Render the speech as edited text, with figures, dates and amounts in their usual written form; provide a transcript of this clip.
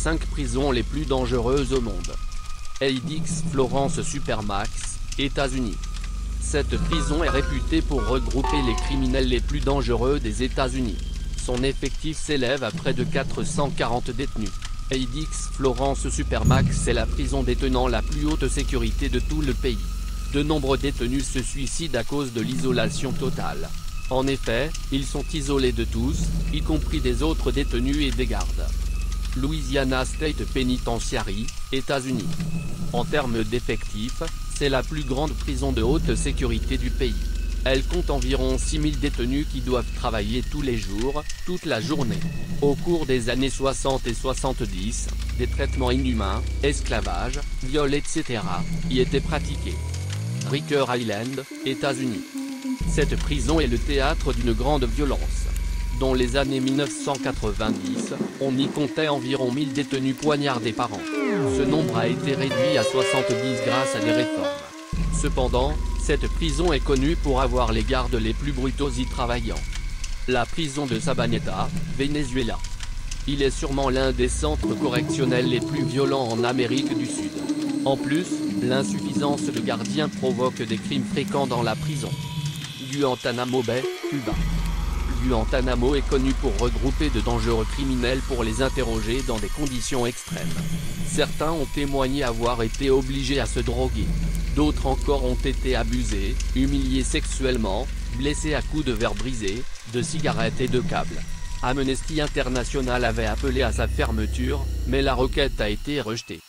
5 prisons les plus dangereuses au monde. Addix Florence Supermax, États-Unis. Cette prison est réputée pour regrouper les criminels les plus dangereux des États-Unis. Son effectif s'élève à près de 440 détenus. Addix Florence Supermax est la prison détenant la plus haute sécurité de tout le pays. De nombreux détenus se suicident à cause de l'isolation totale. En effet, ils sont isolés de tous, y compris des autres détenus et des gardes. Louisiana State Penitentiary, États-Unis. En termes d'effectifs, c'est la plus grande prison de haute sécurité du pays. Elle compte environ 6000 détenus qui doivent travailler tous les jours, toute la journée. Au cours des années 60 et 70, des traitements inhumains, esclavage, viol etc. y étaient pratiqués. Riker Island, États-Unis. Cette prison est le théâtre d'une grande violence. Dans les années 1990, on y comptait environ 1000 détenus poignardés par an. Ce nombre a été réduit à 70 grâce à des réformes. Cependant, cette prison est connue pour avoir les gardes les plus brutaux y travaillant. La prison de Sabaneta, Venezuela. Il est sûrement l'un des centres correctionnels les plus violents en Amérique du Sud. En plus, l'insuffisance de gardiens provoque des crimes fréquents dans la prison. Guantánamo Bay, Cuba. Guantánamo est connu pour regrouper de dangereux criminels pour les interroger dans des conditions extrêmes. Certains ont témoigné avoir été obligés à se droguer. D'autres encore ont été abusés, humiliés sexuellement, blessés à coups de verre brisés, de cigarettes et de câbles. Amnesty International avait appelé à sa fermeture, mais la requête a été rejetée.